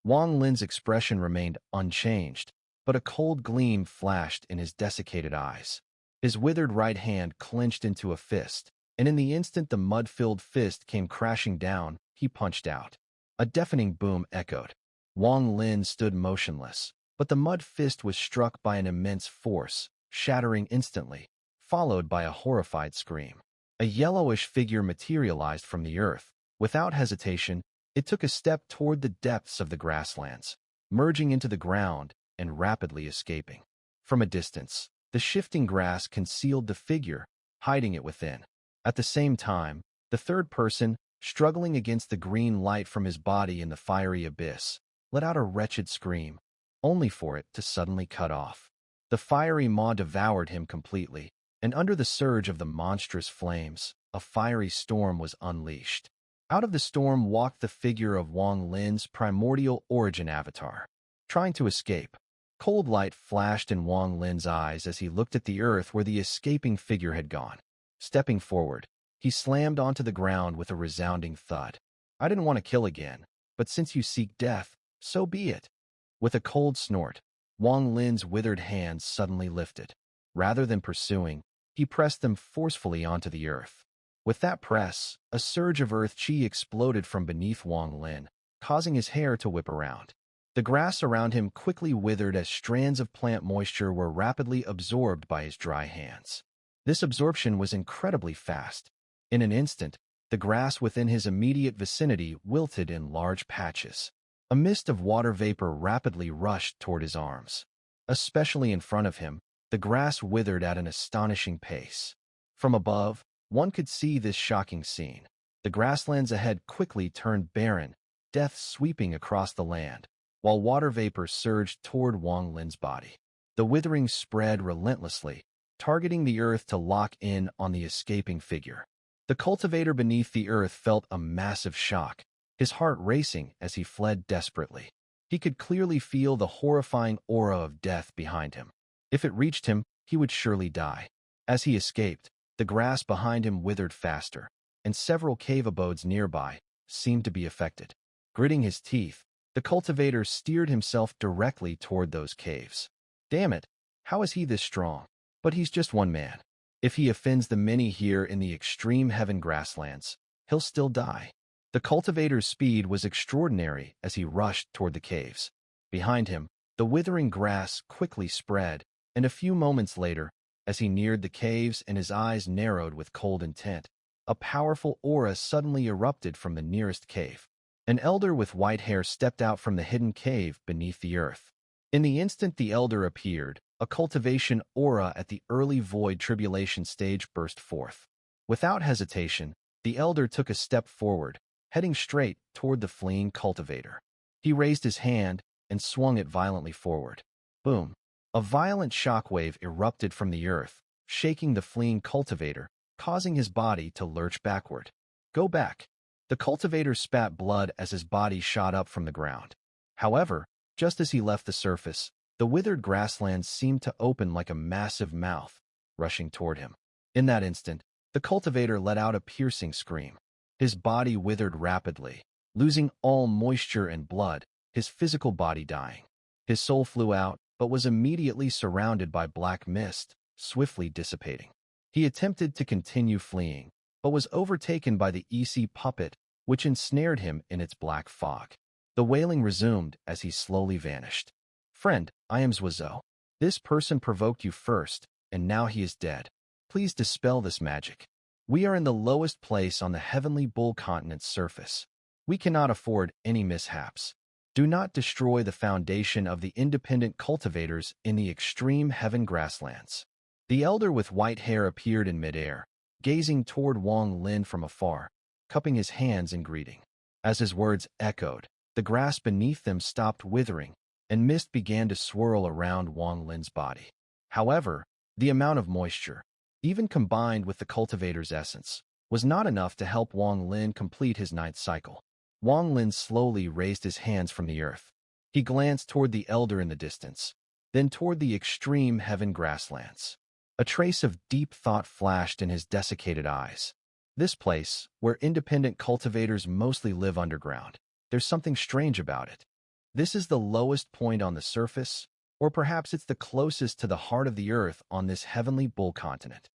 Wang Lin's expression remained unchanged, but a cold gleam flashed in his desiccated eyes. His withered right hand clenched into a fist, and in the instant the mud-filled fist came crashing down, he punched out. A deafening boom echoed. Wang Lin stood motionless, but the mud fist was struck by an immense force, shattering instantly, followed by a horrified scream. A yellowish figure materialized from the earth. Without hesitation, it took a step toward the depths of the grasslands, merging into the ground and rapidly escaping. From a distance, the shifting grass concealed the figure, hiding it within. At the same time, the third person, struggling against the green light from his body in the fiery abyss, let out a wretched scream, only for it to suddenly cut off. The fiery maw devoured him completely, and under the surge of the monstrous flames, a fiery storm was unleashed. Out of the storm walked the figure of Wang Lin's primordial origin avatar. Trying to escape, cold light flashed in Wang Lin's eyes as he looked at the earth where the escaping figure had gone. Stepping forward, he slammed onto the ground with a resounding thud. I didn't want to kill again, but since you seek death, so be it. With a cold snort, Wang Lin's withered hands suddenly lifted. Rather than pursuing, he pressed them forcefully onto the earth. With that press, a surge of earth chi exploded from beneath Wang Lin, causing his hair to whip around. The grass around him quickly withered as strands of plant moisture were rapidly absorbed by his dry hands. This absorption was incredibly fast. In an instant, the grass within his immediate vicinity wilted in large patches. A mist of water vapor rapidly rushed toward his arms. Especially in front of him, the grass withered at an astonishing pace. From above, one could see this shocking scene. The grasslands ahead quickly turned barren, death sweeping across the land, while water vapor surged toward Wang Lin's body. The withering spread relentlessly, targeting the earth to lock in on the escaping figure. The cultivator beneath the earth felt a massive shock, his heart racing as he fled desperately. He could clearly feel the horrifying aura of death behind him. If it reached him, he would surely die. As he escaped, the grass behind him withered faster, and several cave abodes nearby seemed to be affected. Gritting his teeth, the cultivator steered himself directly toward those caves. Damn it, how is he this strong? But he's just one man. If he offends the many here in the extreme heaven grasslands, he'll still die. The cultivator's speed was extraordinary as he rushed toward the caves. Behind him, the withering grass quickly spread, and a few moments later, as he neared the caves and his eyes narrowed with cold intent, a powerful aura suddenly erupted from the nearest cave. An elder with white hair stepped out from the hidden cave beneath the earth. In the instant the elder appeared, a cultivation aura at the early void tribulation stage burst forth. Without hesitation, the elder took a step forward, heading straight toward the fleeing cultivator. He raised his hand and swung it violently forward. Boom! A violent shockwave erupted from the earth, shaking the fleeing cultivator, causing his body to lurch backward. Go back! The cultivator spat blood as his body shot up from the ground. However, just as he left the surface, the withered grasslands seemed to open like a massive mouth, rushing toward him. In that instant, the cultivator let out a piercing scream. His body withered rapidly, losing all moisture and blood, his physical body dying. His soul flew out, but was immediately surrounded by black mist, swiftly dissipating. He attempted to continue fleeing, but was overtaken by the EC puppet, which ensnared him in its black fog. The wailing resumed as he slowly vanished. Friend, I am Zhuo. This person provoked you first, and now he is dead. Please dispel this magic. We are in the lowest place on the heavenly bull continent's surface. We cannot afford any mishaps. Do not destroy the foundation of the independent cultivators in the extreme heaven grasslands. The elder with white hair appeared in midair, gazing toward Wang Lin from afar, cupping his hands in greeting. As his words echoed, the grass beneath them stopped withering, and mist began to swirl around Wang Lin's body. However, the amount of moisture, even combined with the cultivator's essence, was not enough to help Wang Lin complete his ninth cycle. Wang Lin slowly raised his hands from the earth. He glanced toward the elder in the distance, then toward the extreme heaven grasslands. A trace of deep thought flashed in his desiccated eyes. This place, where independent cultivators mostly live underground, there's something strange about it. This is the lowest point on the surface, or perhaps it's the closest to the heart of the earth on this heavenly bull continent.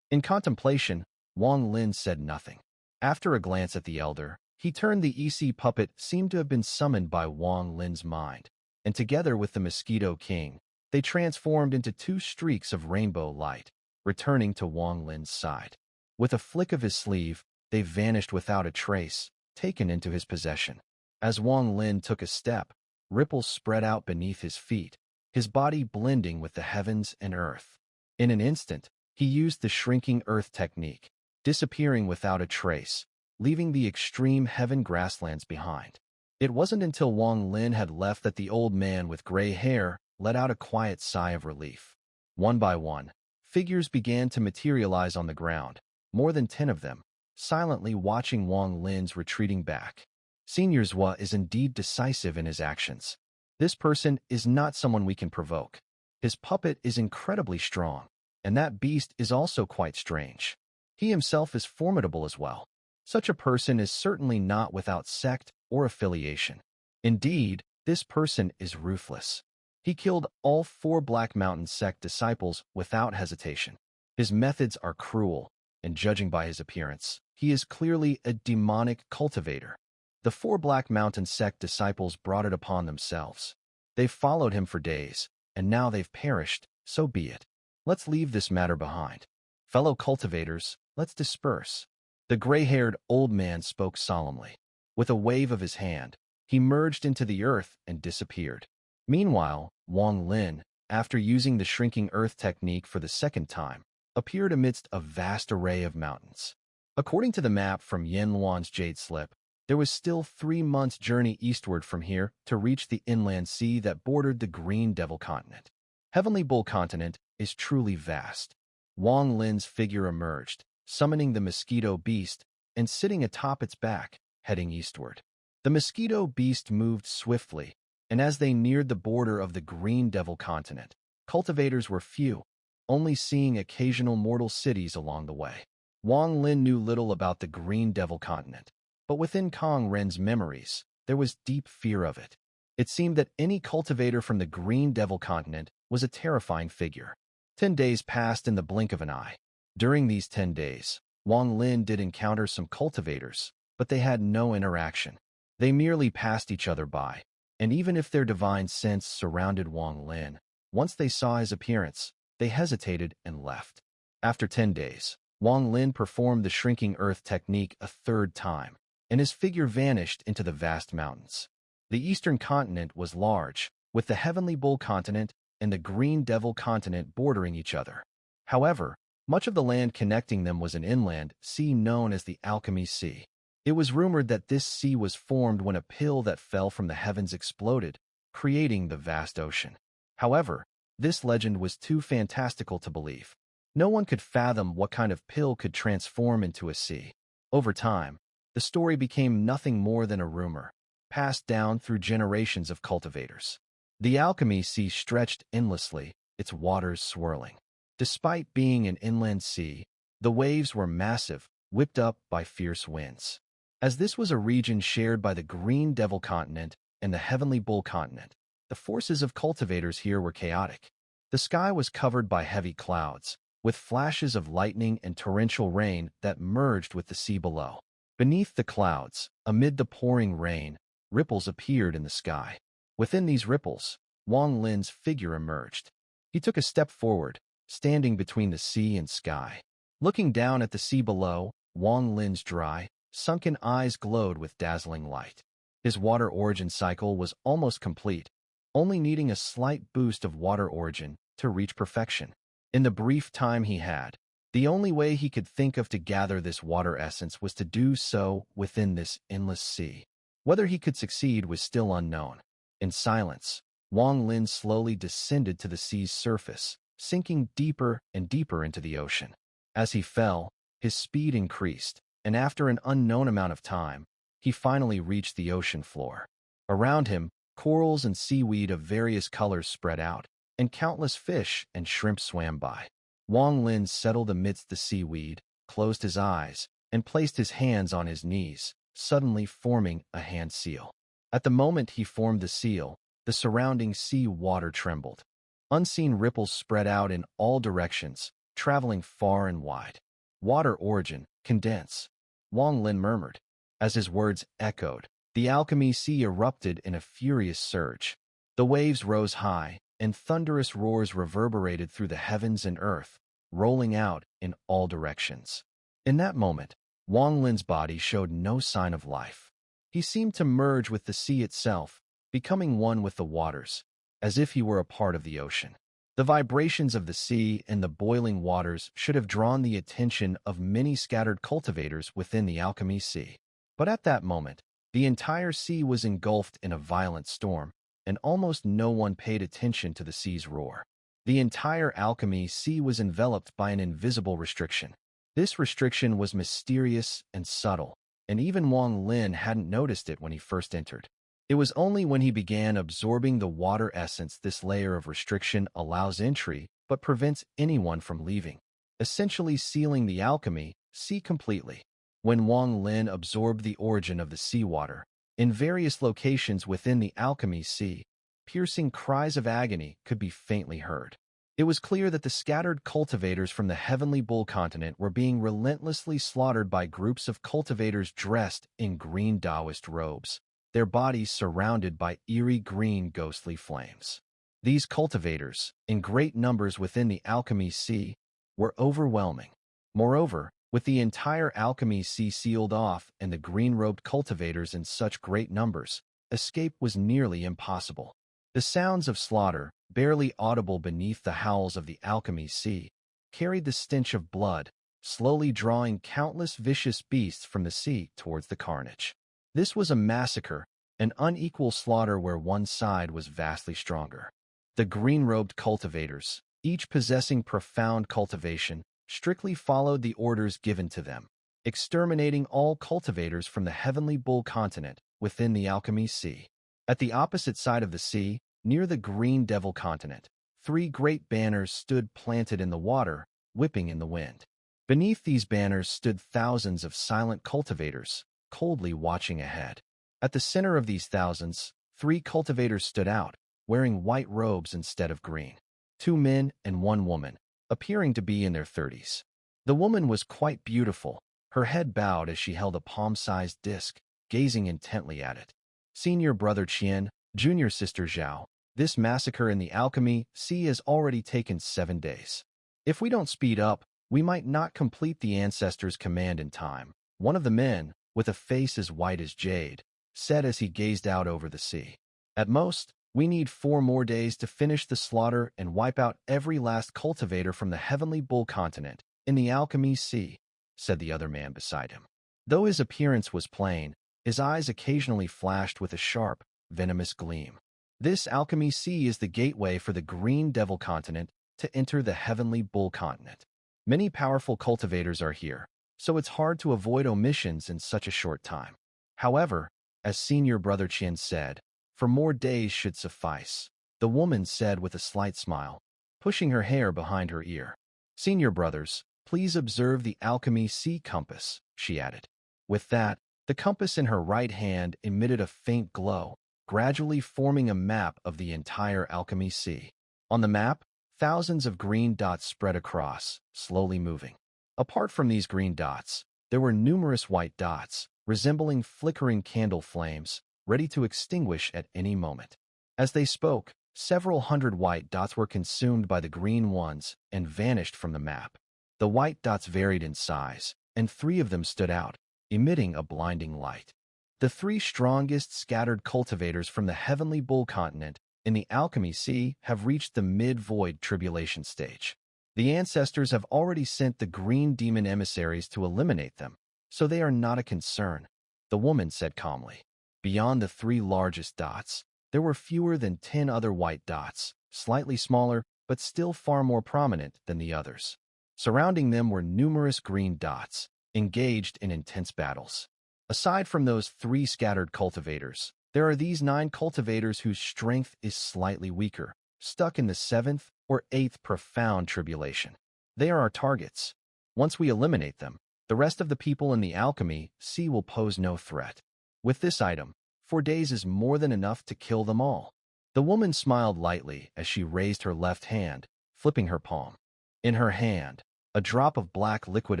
In contemplation, Wang Lin said nothing. After a glance at the elder, he turned. The EC puppet seemed to have been summoned by Wang Lin's mind, and together with the Mosquito King, they transformed into two streaks of rainbow light, returning to Wang Lin's side. With a flick of his sleeve, they vanished without a trace, taken into his possession. As Wang Lin took a step, ripples spread out beneath his feet, his body blending with the heavens and earth. In an instant, he used the shrinking earth technique, disappearing without a trace, leaving the extreme heaven grasslands behind. It wasn't until Wang Lin had left that the old man with gray hair let out a quiet sigh of relief. One by one, figures began to materialize on the ground, more than 10 of them, silently watching Wang Lin's retreating back. Senior Zhua is indeed decisive in his actions. This person is not someone we can provoke. His puppet is incredibly strong, and that beast is also quite strange. He himself is formidable as well. Such a person is certainly not without sect or affiliation. Indeed, this person is ruthless. He killed all 4 Black Mountain sect disciples without hesitation. His methods are cruel, and judging by his appearance, he is clearly a demonic cultivator. The 4 Black Mountain sect disciples brought it upon themselves. They've followed him for days, and now they've perished, so be it. Let's leave this matter behind. Fellow cultivators, let's disperse. The gray-haired old man spoke solemnly. With a wave of his hand, he merged into the earth and disappeared. Meanwhile, Wang Lin, after using the shrinking earth technique for the second time, appeared amidst a vast array of mountains. According to the map from Yen Luan's Jade Slip, there was still 3 months' journey eastward from here to reach the inland sea that bordered the Green Devil continent. Heavenly Bull continent is truly vast. Wang Lin's figure emerged, summoning the mosquito beast and sitting atop its back, heading eastward. The mosquito beast moved swiftly, and as they neared the border of the Green Devil continent, cultivators were few, only seeing occasional mortal cities along the way. Wang Lin knew little about the Green Devil continent, but within Kong Ren's memories, there was deep fear of it. It seemed that any cultivator from the Green Devil continent was a terrifying figure. 10 days passed in the blink of an eye. During these 10 days, Wang Lin did encounter some cultivators, but they had no interaction. They merely passed each other by, and even if their divine sense surrounded Wang Lin, once they saw his appearance, they hesitated and left. After 10 days, Wang Lin performed the shrinking earth technique a 3rd time, and his figure vanished into the vast mountains. The eastern continent was large, with the Heavenly Bull continent and the Green Devil continent bordering each other. However, much of the land connecting them was an inland sea known as the Alchemy Sea. It was rumored that this sea was formed when a pill that fell from the heavens exploded, creating the vast ocean. However, this legend was too fantastical to believe. No one could fathom what kind of pill could transform into a sea. Over time, the story became nothing more than a rumor, passed down through generations of cultivators. The Alchemy Sea stretched endlessly, its waters swirling. Despite being an inland sea, the waves were massive, whipped up by fierce winds. As this was a region shared by the Green Devil continent and the Heavenly Bull continent, the forces of cultivators here were chaotic. The sky was covered by heavy clouds, with flashes of lightning and torrential rain that merged with the sea below. Beneath the clouds, amid the pouring rain, ripples appeared in the sky. Within these ripples, Wang Lin's figure emerged. He took a step forward, standing between the sea and sky. Looking down at the sea below, Wang Lin's dry, sunken eyes glowed with dazzling light. His water origin cycle was almost complete, only needing a slight boost of water origin to reach perfection. In the brief time he had, the only way he could think of to gather this water essence was to do so within this endless sea. Whether he could succeed was still unknown. In silence, Wang Lin slowly descended to the sea's surface, sinking deeper and deeper into the ocean. As he fell, his speed increased, and after an unknown amount of time, he finally reached the ocean floor. Around him, corals and seaweed of various colors spread out, and countless fish and shrimp swam by. Wang Lin settled amidst the seaweed, closed his eyes, and placed his hands on his knees, suddenly forming a hand seal. At the moment he formed the seal, the surrounding sea water trembled. Unseen ripples spread out in all directions, traveling far and wide. Water origin, condense, Wang Lin murmured. As his words echoed, the Alchemy Sea erupted in a furious surge. The waves rose high, and thunderous roars reverberated through the heavens and earth, rolling out in all directions. In that moment, Wang Lin's body showed no sign of life. He seemed to merge with the sea itself, becoming one with the waters, as if he were a part of the ocean. The vibrations of the sea and the boiling waters should have drawn the attention of many scattered cultivators within the Alchemy Sea. But at that moment, the entire sea was engulfed in a violent storm, and almost no one paid attention to the sea's roar. The entire Alchemy Sea was enveloped by an invisible restriction. This restriction was mysterious and subtle, and even Wang Lin hadn't noticed it when he first entered. It was only when he began absorbing the water essence this layer of restriction allows entry but prevents anyone from leaving, essentially sealing the Alchemy Sea completely. When Wang Lin absorbed the origin of the seawater, in various locations within the Alchemy Sea, piercing cries of agony could be faintly heard. It was clear that the scattered cultivators from the Heavenly Bull continent were being relentlessly slaughtered by groups of cultivators dressed in green Taoist robes, their bodies surrounded by eerie green ghostly flames. These cultivators, in great numbers within the Alchemy Sea, were overwhelming. Moreover, with the entire Alchemy Sea sealed off and the green-robed cultivators in such great numbers, escape was nearly impossible. The sounds of slaughter, barely audible beneath the howls of the Alchemy Sea, carried the stench of blood, slowly drawing countless vicious beasts from the sea towards the carnage. This was a massacre, an unequal slaughter where one side was vastly stronger. The green-robed cultivators, each possessing profound cultivation, strictly followed the orders given to them, exterminating all cultivators from the Heavenly Bull continent within the Alchemy Sea. At the opposite side of the sea, near the Green Devil continent, 3 great banners stood planted in the water, whipping in the wind. Beneath these banners stood thousands of silent cultivators, coldly watching ahead. At the center of these thousands, 3 cultivators stood out, wearing white robes instead of green. 2 men and 1 woman, appearing to be in their 30s. The woman was quite beautiful, her head bowed as she held a palm-sized disc, gazing intently at it. Senior brother Qian, junior sister Zhao, this massacre in the Alchemy Sea has already taken 7 days. If we don't speed up, we might not complete the ancestors' command in time, one of the men, with a face as white as jade, said as he gazed out over the sea. At most, we need 4 more days to finish the slaughter and wipe out every last cultivator from the Heavenly Bull continent in the Alchemy Sea, said the other man beside him. Though his appearance was plain, his eyes occasionally flashed with a sharp, venomous gleam. This Alchemy Sea is the gateway for the Green Devil continent to enter the Heavenly Bull continent. Many powerful cultivators are here, so it's hard to avoid omissions in such a short time. However, as senior brother Qian said, for more days should suffice, the woman said with a slight smile, pushing her hair behind her ear. Senior brothers, please observe the Alchemy Sea compass, she added. With that, the compass in her right hand emitted a faint glow, gradually forming a map of the entire Alchemy Sea. On the map, thousands of green dots spread across, slowly moving. Apart from these green dots, there were numerous white dots, resembling flickering candle flames, ready to extinguish at any moment. As they spoke, several hundred white dots were consumed by the green ones and vanished from the map. The white dots varied in size, and 3 of them stood out, emitting a blinding light. The 3 strongest scattered cultivators from the Heavenly Bull continent in the Alchemy Sea have reached the mid-void tribulation stage. The ancestors have already sent the green demon emissaries to eliminate them, so they are not a concern, the woman said calmly. Beyond the 3 largest dots, there were fewer than 10 other white dots, slightly smaller but still far more prominent than the others. Surrounding them were numerous green dots, engaged in intense battles. Aside from those 3 scattered cultivators, there are these 9 cultivators whose strength is slightly weaker, stuck in the 7th or 8th profound tribulation. They are our targets. Once we eliminate them, the rest of the people in the Alchemy Sea will pose no threat. With this item, 4 days is more than enough to kill them all. The woman smiled lightly as she raised her left hand, flipping her palm. In her hand, a drop of black liquid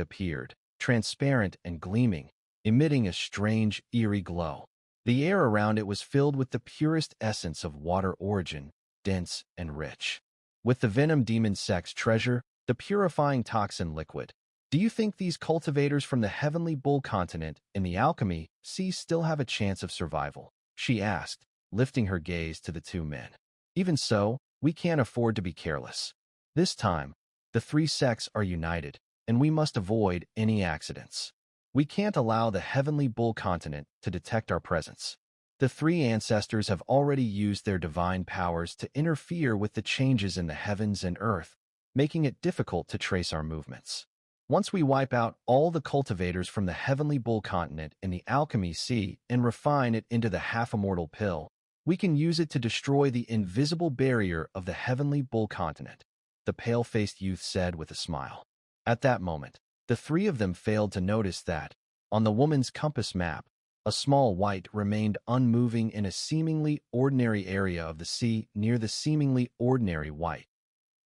appeared, transparent and gleaming, emitting a strange, eerie glow. The air around it was filled with the purest essence of water origin, dense and rich. With the venom demon sex treasure, the purifying toxin liquid. Do you think these cultivators from the Heavenly Bull continent in the Alchemy Sea still have a chance of survival? She asked, lifting her gaze to the two men. Even so, we can't afford to be careless. This time, the three sects are united, and we must avoid any accidents. We can't allow the Heavenly Bull continent to detect our presence. The three ancestors have already used their divine powers to interfere with the changes in the heavens and earth, making it difficult to trace our movements. Once we wipe out all the cultivators from the Heavenly Bull continent in the Alchemy Sea and refine it into the half-immortal pill, we can use it to destroy the invisible barrier of the Heavenly Bull continent, the pale-faced youth said with a smile. At that moment, the three of them failed to notice that, on the woman's compass map, a small white remained unmoving in a seemingly ordinary area of the sea near the seemingly ordinary white.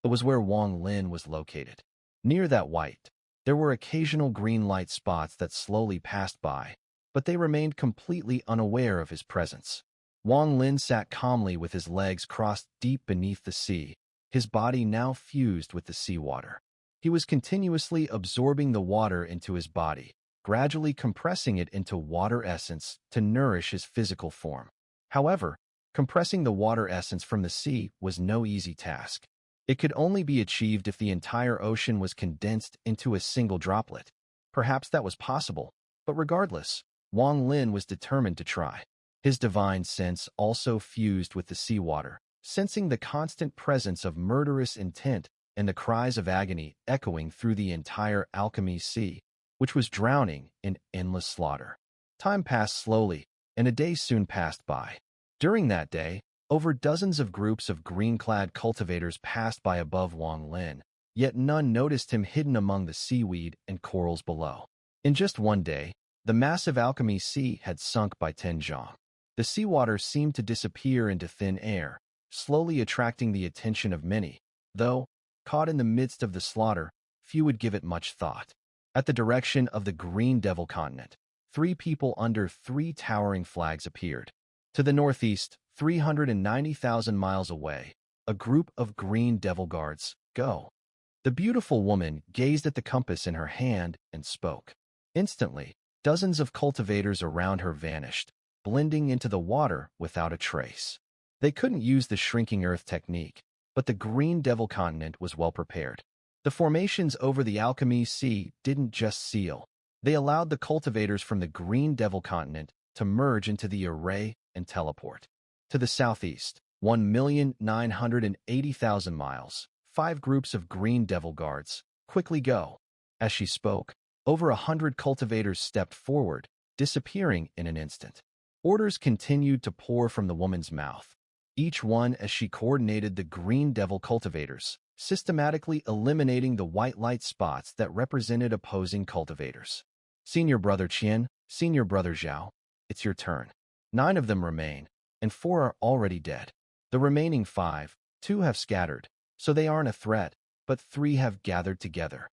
It was where Wang Lin was located. Near that white, there were occasional green light spots that slowly passed by, but they remained completely unaware of his presence. Wang Lin sat calmly with his legs crossed deep beneath the sea, his body now fused with the seawater. He was continuously absorbing the water into his body, gradually compressing it into water essence to nourish his physical form. However, compressing the water essence from the sea was no easy task. It could only be achieved if the entire ocean was condensed into a single droplet. Perhaps that was possible, but regardless, Wang Lin was determined to try. His divine sense also fused with the seawater, sensing the constant presence of murderous intent and the cries of agony echoing through the entire Alchemy Sea, which was drowning in endless slaughter. Time passed slowly, and a day soon passed by. During that day, over dozens of groups of green-clad cultivators passed by above Wang Lin, yet none noticed him hidden among the seaweed and corals below. In just one day, the massive Alchemy Sea had sunk by 10 zhang. The seawater seemed to disappear into thin air, slowly attracting the attention of many, though, caught in the midst of the slaughter, few would give it much thought. At the direction of the Green Devil continent, 3 people under 3 towering flags appeared. To the northeast, 390,000 miles away, a group of Green Devil guards, go. The beautiful woman gazed at the compass in her hand and spoke. Instantly, dozens of cultivators around her vanished, blending into the water without a trace. They couldn't use the shrinking earth technique, but the Green Devil continent was well prepared. The formations over the Alchemy Sea didn't just seal. They allowed the cultivators from the Green Devil continent to merge into the array and teleport. To the southeast, 1,980,000 miles, 5 groups of Green Devil guards, quickly go. As she spoke, over 100 cultivators stepped forward, disappearing in an instant. Orders continued to pour from the woman's mouth, each one as she coordinated the Green Devil cultivators, systematically eliminating the white light spots that represented opposing cultivators. Senior Brother Qian, Senior Brother Zhao, it's your turn. 9 of them remain, and 4 are already dead. The remaining 5, 2 have scattered, so they aren't a threat, but 3 have gathered together.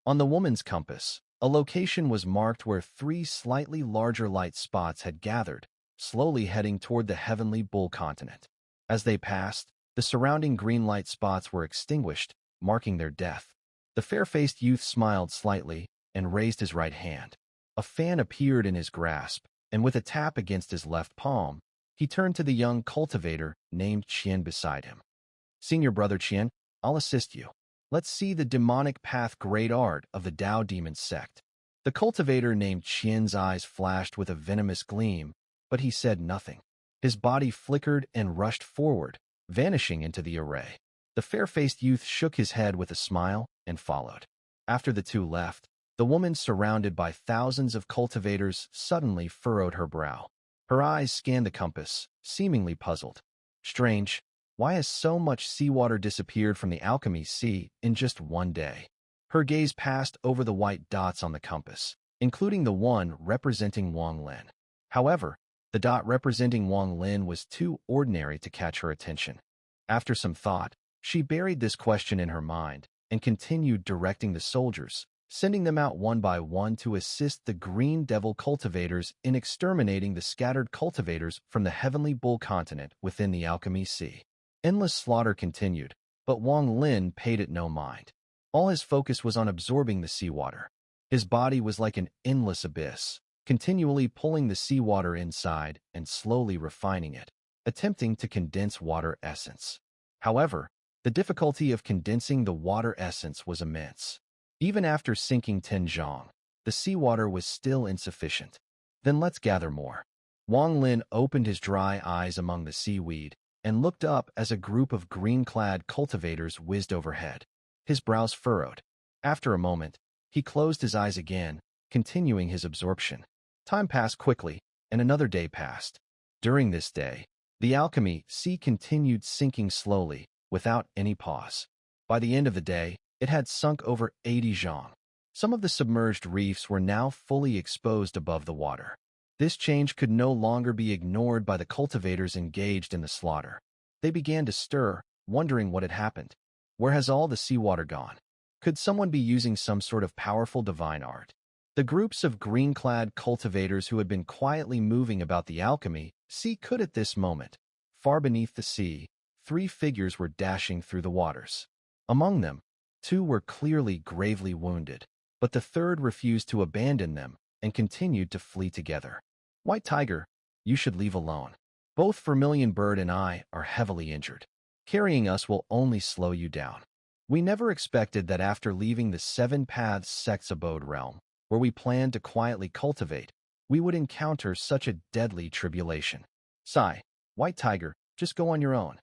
On the woman's compass, a location was marked where 3 slightly larger light spots had gathered, slowly heading toward the Heavenly Bull continent. As they passed, the surrounding green light spots were extinguished, marking their death. The fair-faced youth smiled slightly and raised his right hand. A fan appeared in his grasp, and with a tap against his left palm, he turned to the young cultivator named Qian beside him. Senior Brother Qian, I'll assist you. Let's see the demonic path great art of the Tao demon sect. The cultivator named Qian's eyes flashed with a venomous gleam, but he said nothing. His body flickered and rushed forward, vanishing into the array. The fair-faced youth shook his head with a smile and followed. After the 2 left, the woman surrounded by thousands of cultivators suddenly furrowed her brow. Her eyes scanned the compass, seemingly puzzled. Strange, why has so much seawater disappeared from the Alchemy Sea in just one day? Her gaze passed over the white dots on the compass, including the one representing Wang Lin. However, The dot representing Wang Lin was too ordinary to catch her attention. After some thought, she buried this question in her mind and continued directing the soldiers, sending them out one by one to assist the Green Devil cultivators in exterminating the scattered cultivators from the Heavenly Bull continent within the Alchemy Sea. Endless slaughter continued, but Wang Lin paid it no mind. All his focus was on absorbing the seawater. His body was like an endless abyss, continually pulling the seawater inside and slowly refining it, attempting to condense water essence. However, the difficulty of condensing the water essence was immense. Even after sinking 10 zhang, the seawater was still insufficient. Then let's gather more. Wang Lin opened his dry eyes among the seaweed and looked up as a group of green-clad cultivators whizzed overhead. His brows furrowed. After a moment, he closed his eyes again, continuing his absorption. Time passed quickly, and another day passed. During this day, the Alchemy Sea continued sinking slowly, without any pause. By the end of the day, it had sunk over 80 zhang. Some of the submerged reefs were now fully exposed above the water. This change could no longer be ignored by the cultivators engaged in the slaughter. They began to stir, wondering what had happened. Where has all the seawater gone? Could someone be using some sort of powerful divine art? The groups of green-clad cultivators who had been quietly moving about the Alchemy Sea could at this moment, far beneath the sea, 3 figures were dashing through the waters. Among them, 2 were clearly gravely wounded, but the third refused to abandon them and continued to flee together. White Tiger, you should leave alone. Both Vermilion Bird and I are heavily injured. Carrying us will only slow you down. We never expected that after leaving the 7 Paths sect's abode realm, where we planned to quietly cultivate, we would encounter such a deadly tribulation. Sigh, White Tiger, just go on your own.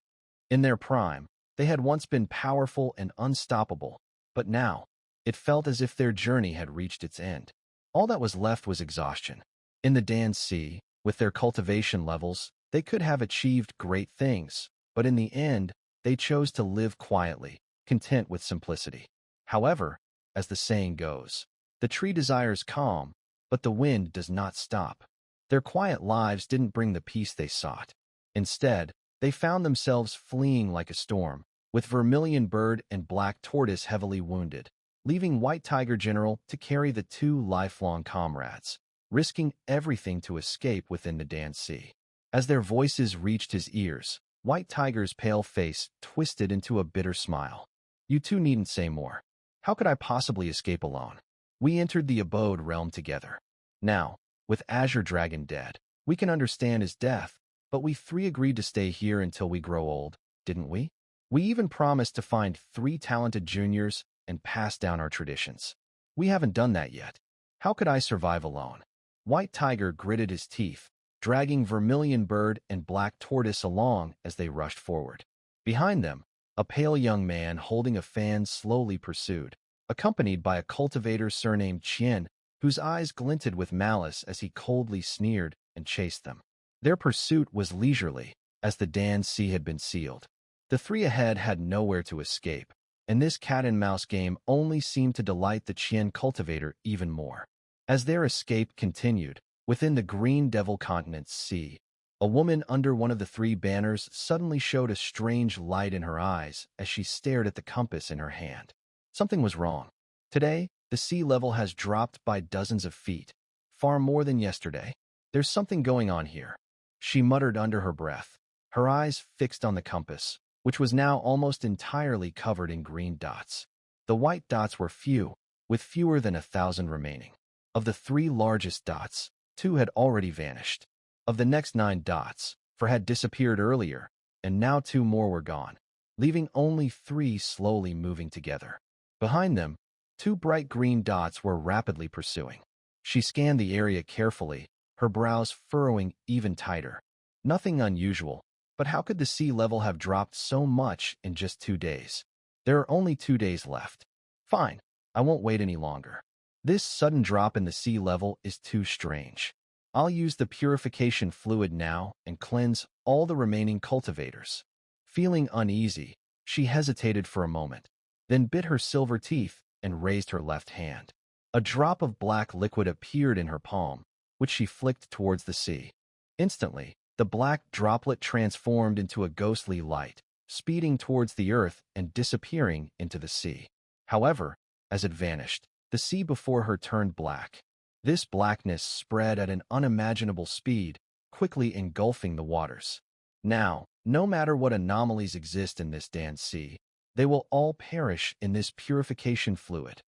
In their prime, they had once been powerful and unstoppable, but now, it felt as if their journey had reached its end. All that was left was exhaustion. In the Dan Sea, with their cultivation levels, they could have achieved great things, but in the end, they chose to live quietly, content with simplicity. However, as the saying goes, the tree desires calm, but the wind does not stop. Their quiet lives didn't bring the peace they sought. Instead, they found themselves fleeing like a storm, with Vermilion Bird and Black Tortoise heavily wounded, leaving White Tiger General to carry the 2 lifelong comrades, risking everything to escape within the Dan Sea. As their voices reached his ears, White Tiger's pale face twisted into a bitter smile. You 2 needn't say more. How could I possibly escape alone? We entered the abode realm together. Now, with Azure Dragon dead, we can understand his death, but we 3 agreed to stay here until we grow old, didn't we? We even promised to find 3 talented juniors and pass down our traditions. We haven't done that yet. How could I survive alone? White Tiger gritted his teeth, dragging Vermilion Bird and Black Tortoise along as they rushed forward. Behind them, a pale young man holding a fan slowly pursued, accompanied by a cultivator surnamed Qian, whose eyes glinted with malice as he coldly sneered and chased them. Their pursuit was leisurely, as the Dan Sea had been sealed. The 3 ahead had nowhere to escape, and this cat-and-mouse game only seemed to delight the Qian cultivator even more. As their escape continued, within the Green Devil Continent's sea, a woman under one of the 3 banners suddenly showed a strange light in her eyes as she stared at the compass in her hand. Something was wrong. Today, the sea level has dropped by dozens of feet, far more than yesterday. There's something going on here, she muttered under her breath, her eyes fixed on the compass, which was now almost entirely covered in green dots. The white dots were few, with fewer than 1,000 remaining. Of the 3 largest dots, 2 had already vanished. Of the next 9 dots, 4 had disappeared earlier, and now 2 more were gone, leaving only 3 slowly moving together. Behind them, 2 bright green dots were rapidly pursuing. She scanned the area carefully, her brows furrowing even tighter. Nothing unusual, but how could the sea level have dropped so much in just 2 days? There are only 2 days left. Fine, I won't wait any longer. This sudden drop in the sea level is too strange. I'll use the purification fluid now and cleanse all the remaining cultivators. Feeling uneasy, she hesitated for a moment, then bit her silver teeth and raised her left hand. A drop of black liquid appeared in her palm, which she flicked towards the sea. Instantly, the black droplet transformed into a ghostly light, speeding towards the earth and disappearing into the sea. However, as it vanished, the sea before her turned black. This blackness spread at an unimaginable speed, quickly engulfing the waters. Now, no matter what anomalies exist in this damned sea, they will all perish in this purification fluid.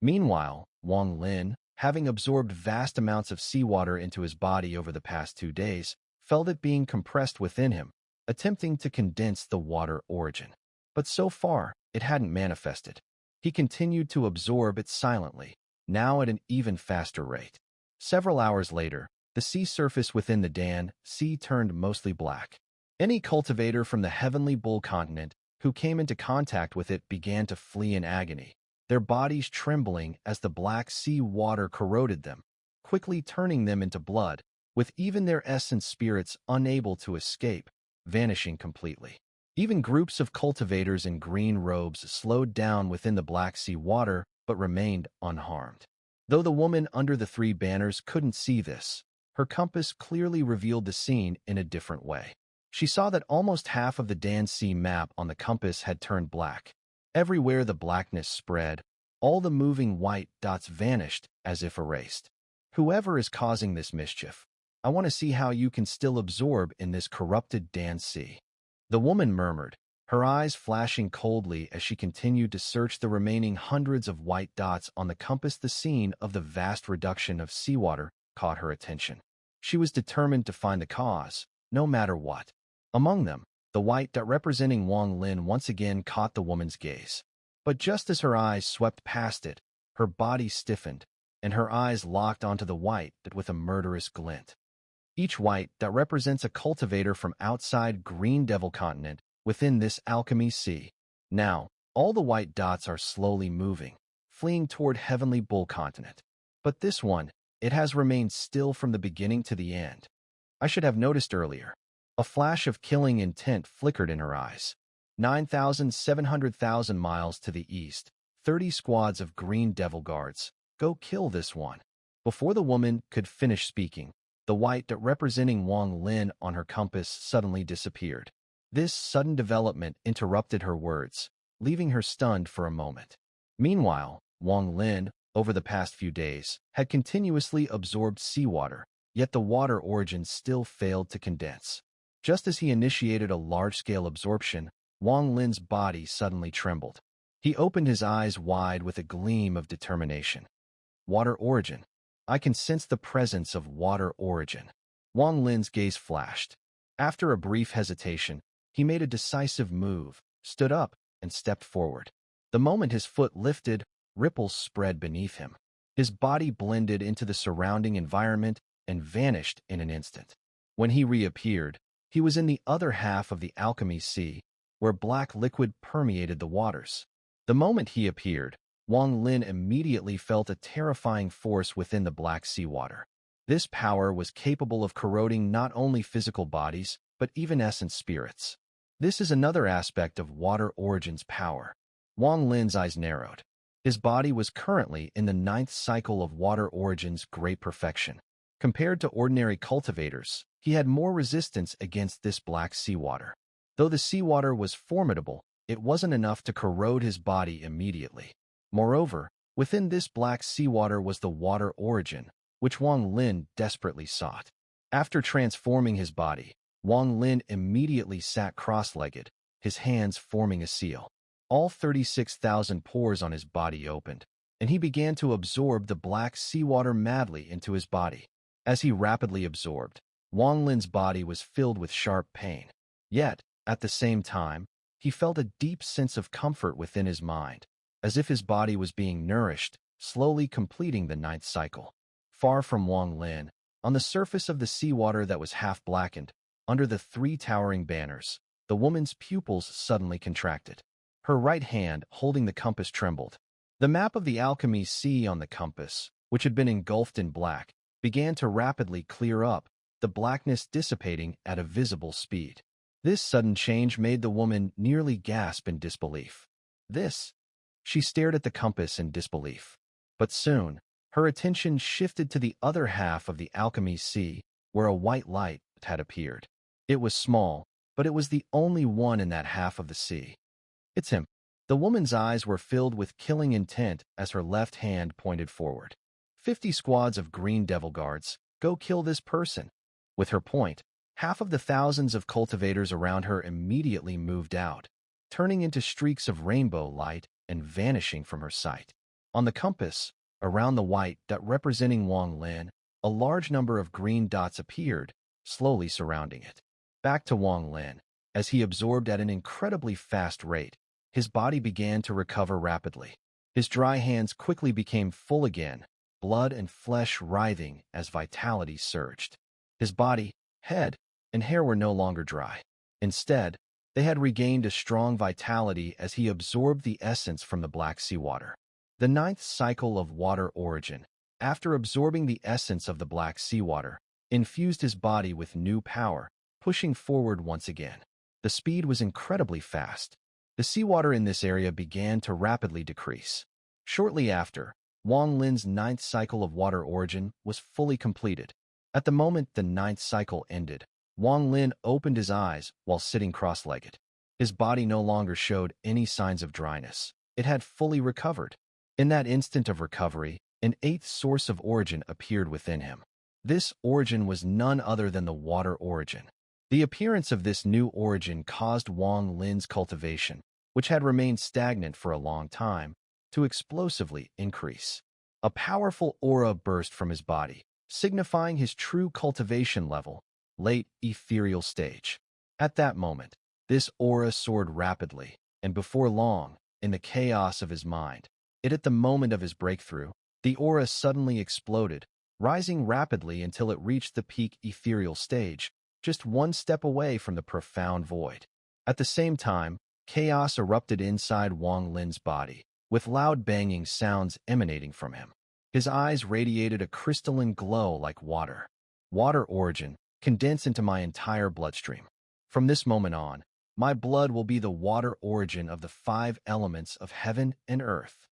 Meanwhile, Wang Lin, having absorbed vast amounts of seawater into his body over the past 2 days, felt it being compressed within him, attempting to condense the water origin. But so far, it hadn't manifested. He continued to absorb it silently, now at an even faster rate. Several hours later, the sea surface within the Dan Sea turned mostly black. Any cultivator from the Heavenly Bull continent who came into contact with it began to flee in agony, their bodies trembling as the black sea water corroded them, quickly turning them into blood, with even their essence spirits unable to escape, vanishing completely. Even groups of cultivators in green robes slowed down within the Black Sea water but remained unharmed. Though the woman under the 3 banners couldn't see this, her compass clearly revealed the scene in a different way. She saw that almost half of the Dan Sea map on the compass had turned black. Everywhere the blackness spread, all the moving white dots vanished as if erased. Whoever is causing this mischief, I want to see how you can still absorb in this corrupted Dan Sea. The woman murmured, her eyes flashing coldly as she continued to search the remaining hundreds of white dots on the compass. The scene of the vast reduction of seawater caught her attention. She was determined to find the cause, no matter what. Among them, the white dot representing Wang Lin once again caught the woman's gaze. But just as her eyes swept past it, her body stiffened, and her eyes locked onto the white dot with a murderous glint. Each white dot represents a cultivator from outside Green Devil continent within this Alchemy Sea. Now, all the white dots are slowly moving, fleeing toward Heavenly Bull continent. But this one, it has remained still from the beginning to the end. I should have noticed earlier. A flash of killing intent flickered in her eyes. 9,700,000 miles to the east, 30 squads of Green Devil guards. Go kill this one. Before the woman could finish speaking, the white dot representing Wang Lin on her compass suddenly disappeared. This sudden development interrupted her words, leaving her stunned for a moment. Meanwhile, Wang Lin, over the past few days, had continuously absorbed seawater, yet the water origin still failed to condense. Just as he initiated a large-scale absorption, Wang Lin's body suddenly trembled. He opened his eyes wide with a gleam of determination. Water origin. I can sense the presence of water origin. Wang Lin's gaze flashed. After a brief hesitation, he made a decisive move, stood up, and stepped forward. The moment his foot lifted, ripples spread beneath him. His body blended into the surrounding environment and vanished in an instant. When he reappeared, he was in the other half of the Alchemy Sea, where black liquid permeated the waters. The moment he appeared, Wang Lin immediately felt a terrifying force within the Black Sea water. This power was capable of corroding not only physical bodies, but even essence spirits. This is another aspect of water origin's power. Wang Lin's eyes narrowed. His body was currently in the 9th cycle of water origin's great perfection. Compared to ordinary cultivators, he had more resistance against this black seawater. Though the seawater was formidable, it wasn't enough to corrode his body immediately. Moreover, within this black seawater was the water origin, which Wang Lin desperately sought. After transforming his body, Wang Lin immediately sat cross-legged, his hands forming a seal. All 36,000 pores on his body opened, and he began to absorb the black seawater madly into his body. As he rapidly absorbed, Wang Lin's body was filled with sharp pain. Yet, at the same time, he felt a deep sense of comfort within his mind, as if his body was being nourished, slowly completing the 9th cycle. Far from Wang Lin, on the surface of the seawater that was half blackened, under the 3 towering banners, the woman's pupils suddenly contracted. Her right hand, holding the compass, trembled. The map of the Alchemy Sea on the compass, which had been engulfed in black, began to rapidly clear up, the blackness dissipating at a visible speed. This sudden change made the woman nearly gasp in disbelief. She stared at the compass in disbelief. But soon, her attention shifted to the other half of the Alchemy Sea, where a white light had appeared. It was small, but it was the only one in that half of the sea. It's him. The woman's eyes were filled with killing intent as her left hand pointed forward. 50 squads of green devil guards, go kill this person. With her point, half of the thousands of cultivators around her immediately moved out, turning into streaks of rainbow light and vanishing from her sight. On the compass, around the white dot representing Wang Lin, a large number of green dots appeared, slowly surrounding it. Back to Wang Lin, as he absorbed at an incredibly fast rate, his body began to recover rapidly. His dry hands quickly became full again, blood and flesh writhing as vitality surged. His body, head, and hair were no longer dry. Instead, they had regained a strong vitality as he absorbed the essence from the Black Sea water. The 9th cycle of water origin, after absorbing the essence of the Black Sea water, infused his body with new power, pushing forward once again. The speed was incredibly fast. The seawater in this area began to rapidly decrease. Shortly after, Wang Lin's 9th cycle of water origin was fully completed. At the moment the 9th cycle ended, Wang Lin opened his eyes while sitting cross-legged. His body no longer showed any signs of dryness. It had fully recovered. In that instant of recovery, an 8th source of origin appeared within him. This origin was none other than the water origin. The appearance of this new origin caused Wang Lin's cultivation, which had remained stagnant for a long time, to explosively increase. A powerful aura burst from his body, signifying his true cultivation level, late ethereal stage. At that moment, this aura soared rapidly, and before long, in the chaos of his mind, at the moment of his breakthrough, the aura suddenly exploded, rising rapidly until it reached the peak ethereal stage, just one step away from the profound void. At the same time, chaos erupted inside Wang Lin's body, with loud banging sounds emanating from him. His eyes radiated a crystalline glow like water. Water origin, condense into my entire bloodstream. From this moment on, my blood will be the water origin of the 5 elements of heaven and earth.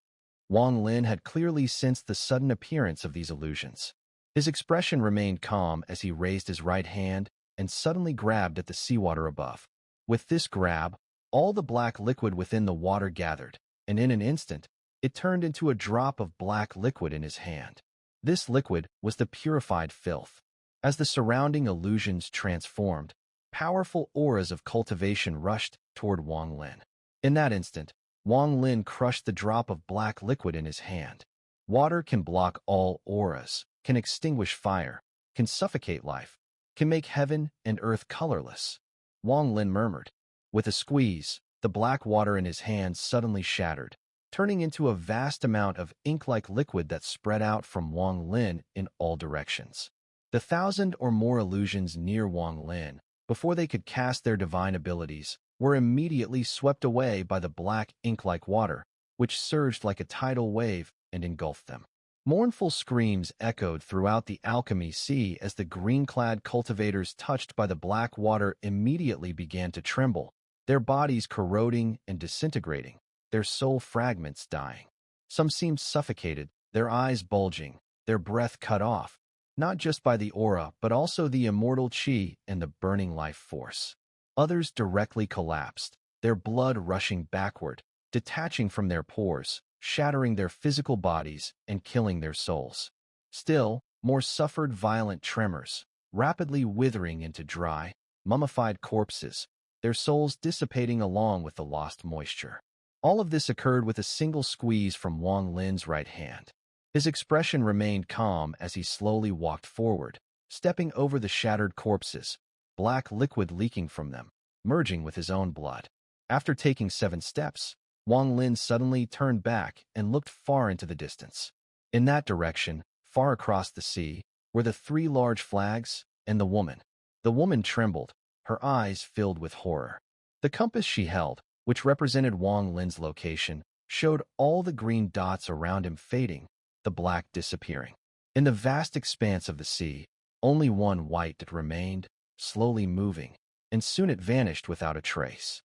Wang Lin had clearly sensed the sudden appearance of these illusions. His expression remained calm as he raised his right hand and suddenly grabbed at the seawater above. With this grab, all the black liquid within the water gathered, and in an instant, it turned into a drop of black liquid in his hand. This liquid was the purified filth. As the surrounding illusions transformed, powerful auras of cultivation rushed toward Wang Lin. In that instant, Wang Lin crushed the drop of black liquid in his hand. Water can block all auras, can extinguish fire, can suffocate life, can make heaven and earth colorless. Wang Lin murmured. With a squeeze, the black water in his hand suddenly shattered, turning into a vast amount of ink-like liquid that spread out from Wang Lin in all directions. The 1,000 or more illusions near Wang Lin, before they could cast their divine abilities, were immediately swept away by the black ink-like water, which surged like a tidal wave and engulfed them. Mournful screams echoed throughout the Alchemy Sea as the green-clad cultivators touched by the black water immediately began to tremble, their bodies corroding and disintegrating, their soul fragments dying. Some seemed suffocated, their eyes bulging, their breath cut off, not just by the aura but also the immortal chi and the burning life force. Others directly collapsed, their blood rushing backward, detaching from their pores, shattering their physical bodies and killing their souls. Still, more suffered violent tremors, rapidly withering into dry, mummified corpses, their souls dissipating along with the lost moisture. All of this occurred with a single squeeze from Wang Lin's right hand. His expression remained calm as he slowly walked forward, stepping over the shattered corpses, black liquid leaking from them, merging with his own blood. After taking 7 steps, Wang Lin suddenly turned back and looked far into the distance. In that direction, far across the sea, were the 3 large flags and the woman. The woman trembled, her eyes filled with horror. The compass she held, which represented Wang Lin's location, showed all the green dots around him fading, the black disappearing. In the vast expanse of the sea, only one white dot remained, slowly moving, and soon it vanished without a trace.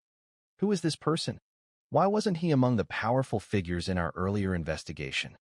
Who is this person? Why wasn't he among the powerful figures in our earlier investigation?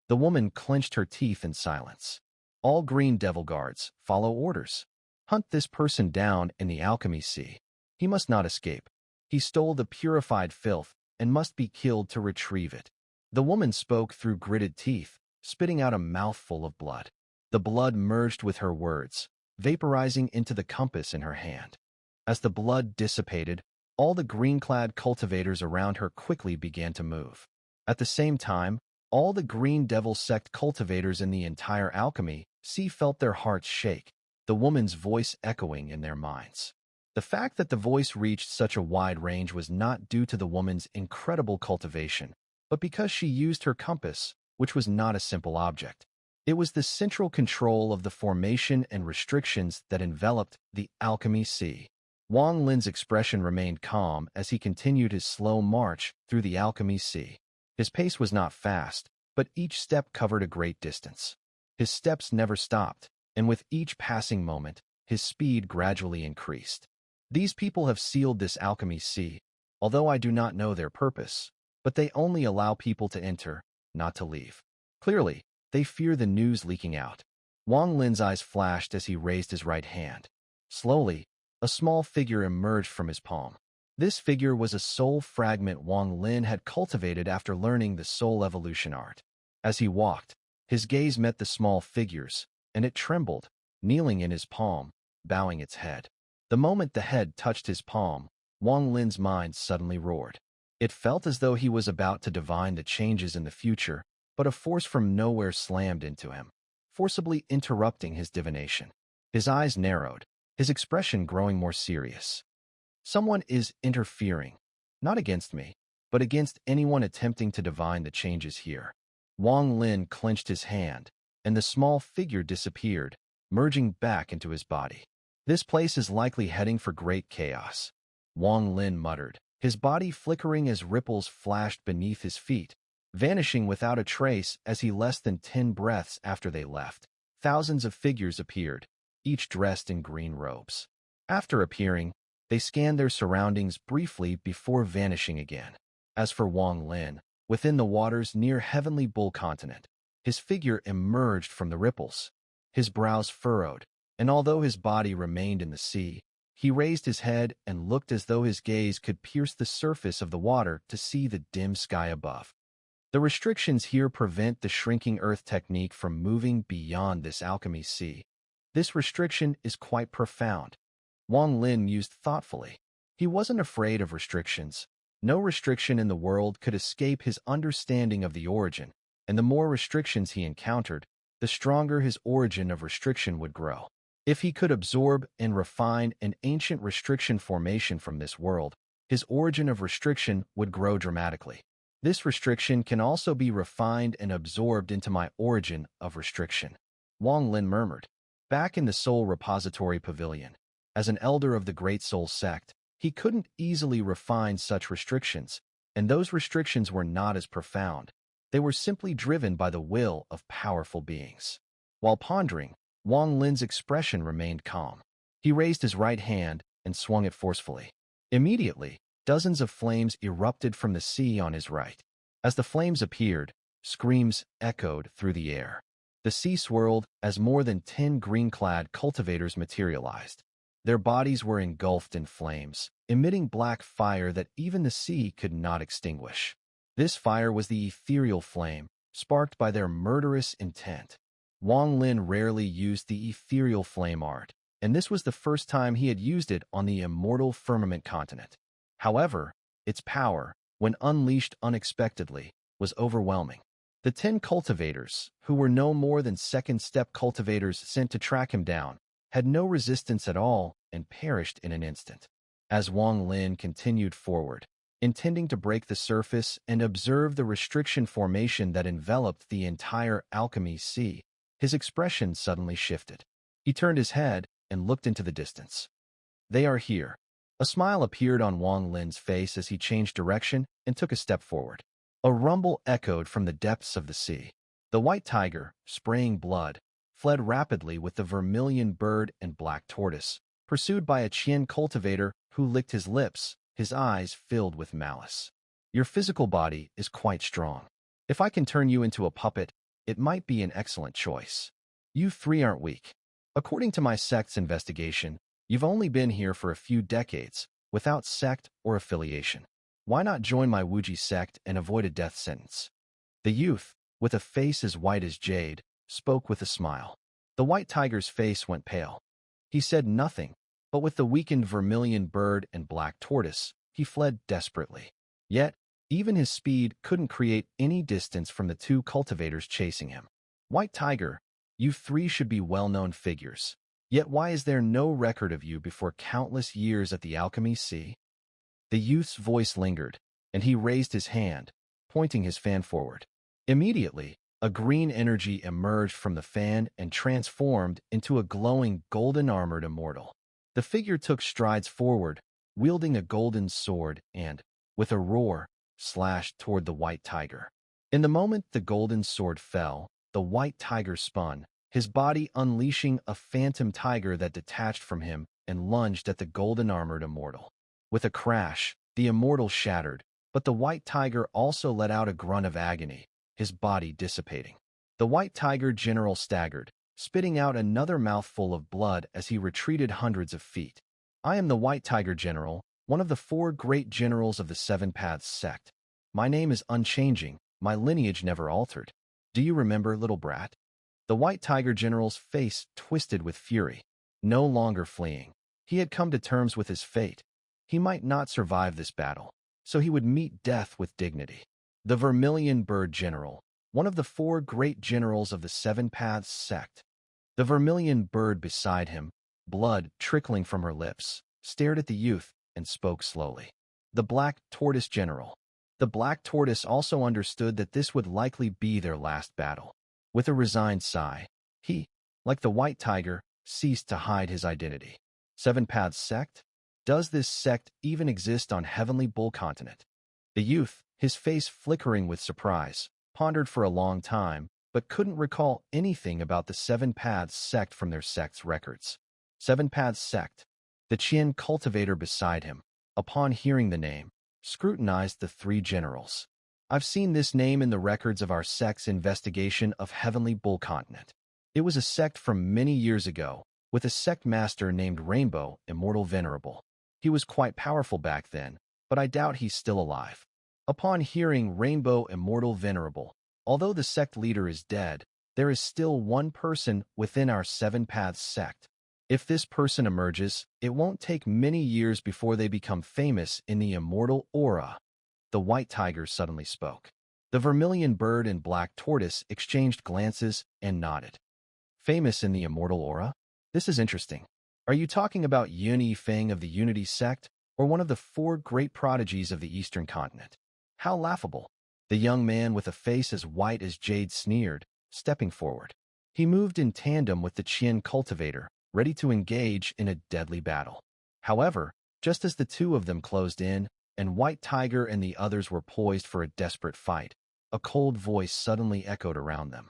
The woman clenched her teeth in silence. All green devil guards, follow orders. Hunt this person down in the Alchemy Sea. He must not escape. He stole the purified filth and must be killed to retrieve it. The woman spoke through gritted teeth, spitting out a mouthful of blood. The blood merged with her words, vaporizing into the compass in her hand. As the blood dissipated, all the green-clad cultivators around her quickly began to move. At the same time, all the Green Devil sect cultivators in the entire Alchemy Sea felt their hearts shake, the woman's voice echoing in their minds. The fact that the voice reached such a wide range was not due to the woman's incredible cultivation, but because she used her compass, which was not a simple object. It was the central control of the formation and restrictions that enveloped the Alchemy Sea. Wang Lin's expression remained calm as he continued his slow march through the Alchemy Sea. His pace was not fast, but each step covered a great distance. His steps never stopped, and with each passing moment, his speed gradually increased. These people have sealed this Alchemy Sea, although I do not know their purpose, but they only allow people to enter, not to leave. Clearly, they fear the news leaking out. Wang Lin's eyes flashed as he raised his right hand. Slowly, a small figure emerged from his palm. This figure was a soul fragment Wang Lin had cultivated after learning the soul evolution art. As he walked, his gaze met the small figure's, and it trembled, kneeling in his palm, bowing its head. The moment the head touched his palm, Wang Lin's mind suddenly roared. It felt as though he was about to divine the changes in the future, but a force from nowhere slammed into him, forcibly interrupting his divination. His eyes narrowed, his expression growing more serious. Someone is interfering, not against me, but against anyone attempting to divine the changes here. Wang Lin clenched his hand, and the small figure disappeared, merging back into his body. This place is likely heading for great chaos, Wang Lin muttered, his body flickering as ripples flashed beneath his feet, vanishing without a trace as he less than 10 breaths after they left. Thousands of figures appeared, each dressed in green robes. After appearing, they scanned their surroundings briefly before vanishing again. As for Wang Lin, within the waters near Heavenly Bull Continent, his figure emerged from the ripples. His brows furrowed, and although his body remained in the sea, he raised his head and looked as though his gaze could pierce the surface of the water to see the dim sky above. The restrictions here prevent the shrinking earth technique from moving beyond this Alchemy Sea. This restriction is quite profound. Wang Lin mused thoughtfully. He wasn't afraid of restrictions. No restriction in the world could escape his understanding of the origin, and the more restrictions he encountered, the stronger his origin of restriction would grow. If he could absorb and refine an ancient restriction formation from this world, his origin of restriction would grow dramatically. This restriction can also be refined and absorbed into my origin of restriction, Wang Lin murmured. Back in the Soul Repository Pavilion, as an elder of the Great Soul Sect, he couldn't easily refine such restrictions, and those restrictions were not as profound. They were simply driven by the will of powerful beings. While pondering, Wang Lin's expression remained calm. He raised his right hand and swung it forcefully. Immediately, dozens of flames erupted from the sea on his right. As the flames appeared, screams echoed through the air. The sea swirled as more than 10 green-clad cultivators materialized. Their bodies were engulfed in flames, emitting black fire that even the sea could not extinguish. This fire was the ethereal flame, sparked by their murderous intent. Wang Lin rarely used the ethereal flame art, and this was the first time he had used it on the immortal firmament continent. However, its power, when unleashed unexpectedly, was overwhelming. The 10 cultivators, who were no more than second-step cultivators sent to track him down, had no resistance at all and perished in an instant. As Wang Lin continued forward, intending to break the surface and observe the restriction formation that enveloped the entire Alchemy Sea, his expression suddenly shifted. He turned his head and looked into the distance. They are here. A smile appeared on Wang Lin's face as he changed direction and took a step forward. A rumble echoed from the depths of the sea. The white tiger, spraying blood, fled rapidly with the vermilion bird and black tortoise, pursued by a Qian cultivator who licked his lips, his eyes filled with malice. Your physical body is quite strong. If I can turn you into a puppet, it might be an excellent choice. You 3 aren't weak. According to my sect's investigation, you've only been here for a few decades, without sect or affiliation. Why not join my Wuji sect and avoid a death sentence? The youth, with a face as white as jade, spoke with a smile. The white tiger's face went pale. He said nothing, but with the weakened vermilion bird and black tortoise, he fled desperately. Yet, even his speed couldn't create any distance from the two cultivators chasing him. White Tiger, you three should be well-known figures. Yet why is there no record of you before countless years at the Alchemy Sea? The youth's voice lingered, and he raised his hand, pointing his fan forward. Immediately, a green energy emerged from the fan and transformed into a glowing golden-armored immortal. The figure took strides forward, wielding a golden sword and, with a roar, slashed toward the white tiger. In the moment the golden sword fell, the white tiger spun, his body unleashing a phantom tiger that detached from him and lunged at the golden-armored immortal. With a crash, the immortal shattered, but the white tiger also let out a grunt of agony, his body dissipating. The white tiger general staggered, spitting out another mouthful of blood as he retreated hundreds of feet. I am the White Tiger General, one of the 4 great generals of the Seven Paths sect. My name is unchanging, my lineage never altered. Do you remember, little brat? The White Tiger General's face twisted with fury. No longer fleeing, he had come to terms with his fate. He might not survive this battle, so he would meet death with dignity. The Vermilion Bird General, one of the 4 great generals of the Seven Paths sect. The Vermilion Bird beside him, blood trickling from her lips, stared at the youth and spoke slowly. The Black Tortoise General. The Black Tortoise also understood that this would likely be their last battle. With a resigned sigh, he, like the White Tiger, ceased to hide his identity. Seven Paths Sect? Does this sect even exist on Heavenly Bull Continent? The youth, his face flickering with surprise, pondered for a long time, but couldn't recall anything about the Seven Paths Sect from their sect's records. Seven Paths Sect. The Qian cultivator beside him, upon hearing the name, scrutinized the 3 generals. I've seen this name in the records of our sect's investigation of Heavenly Bull Continent. It was a sect from many years ago, with a sect master named Rainbow Immortal Venerable. He was quite powerful back then, but I doubt he's still alive. Upon hearing Rainbow Immortal Venerable, although the sect leader is dead, there is still one person within our Seven Paths sect. If this person emerges, it won't take many years before they become famous in the immortal aura. The White Tiger suddenly spoke. The Vermilion Bird and Black Tortoise exchanged glances and nodded. Famous in the immortal aura? This is interesting. Are you talking about Yun Yifeng of the Unity sect, or one of the 4 great prodigies of the Eastern continent? How laughable! The young man with a face as white as jade sneered, stepping forward. He moved in tandem with the Qian cultivator, ready to engage in a deadly battle. However, just as the 2 of them closed in, and White Tiger and the others were poised for a desperate fight, a cold voice suddenly echoed around them.